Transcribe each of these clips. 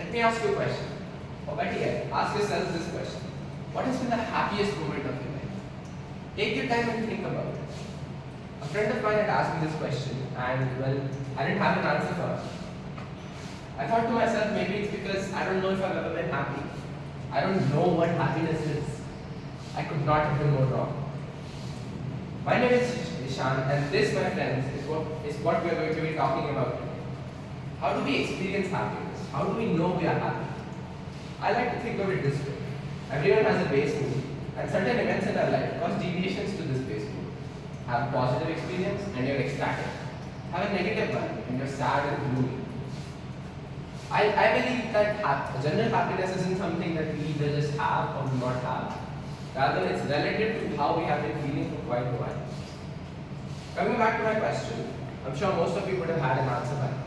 Let me ask you a question. Or better yet, ask yourself this question. What has been the happiest moment of your life? Take your time and think about it. A friend of mine had asked me this question and well, I didn't have an answer for her. I thought to myself, maybe it's because I don't know if I've ever been happy. I don't know what happiness is. I could not have been more wrong. My name is Ishaan and this, my friends, is what we are going to be talking about today. How do we experience happiness? How do we know we are happy? I like to think of it this way. Everyone has a base mood and certain events in our life cause deviations to this base mood. Have a positive experience and you're ecstatic. Have a negative one and you're sad and gloomy. I believe that general happiness isn't something that we either just have or do not have. Rather, it's relative to how we have been feeling for quite a while. Coming back to my question, I'm sure most of you would have had an answer by now.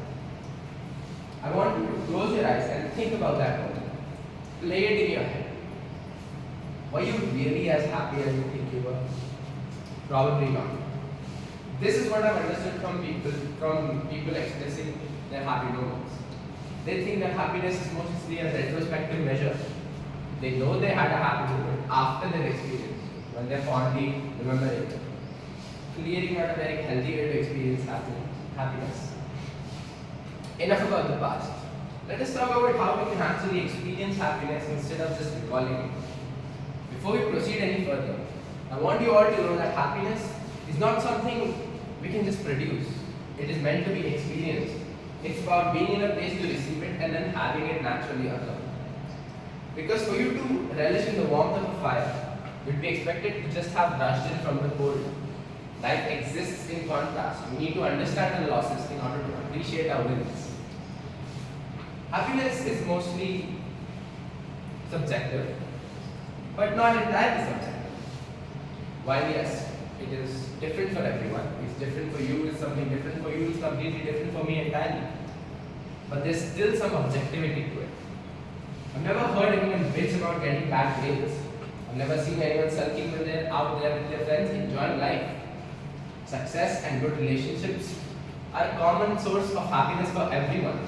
I want you to close your eyes and think about that moment. Play it in your head. Were you really as happy as you think you were? Probably not. This is what I've understood from people expressing their happy moments. They think that happiness is mostly a retrospective measure. They know they had a happy moment after their experience, when they fondly remember it. Clearly not a very healthy way to experience happiness. Enough about the past. Let us talk about how we can actually experience happiness instead of just recalling it. Before we proceed any further, I want you all to know that happiness is not something we can just produce. It is meant to be experienced. It's about being in a place to receive it and then having it naturally occur. Because for you to relish in the warmth of a fire, you'd be expected to just have rushed in from the cold. Life exists in contrast. We need to understand the losses in order to appreciate our wins. Happiness is mostly subjective, but not entirely subjective. While yes, it is different for everyone. It's different for you, it's something different for you, it's completely different for me entirely. But there's still some objectivity to it. I've never heard anyone bitch about getting bad grades. I've never seen anyone sulking when they're out there with their friends enjoying life. Success and good relationships are a common source of happiness for everyone.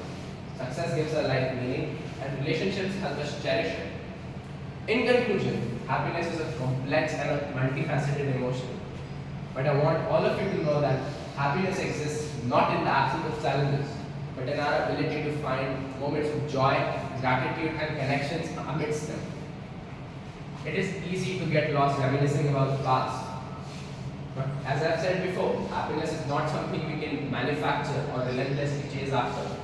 Success gives our life meaning and relationships help us cherish it. In conclusion, happiness is a complex and a multifaceted emotion. But I want all of you to know that happiness exists not in the absence of challenges, but in our ability to find moments of joy, gratitude and connections amidst them. It is easy to get lost reminiscing about the past. But as I've said before, happiness is not something we can manufacture or relentlessly chase after,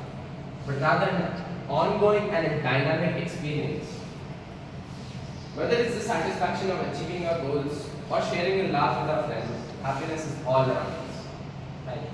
but rather an ongoing and a dynamic experience. Whether it's the satisfaction of achieving our goals or sharing a laugh with our friends, happiness is all around us. Thank you.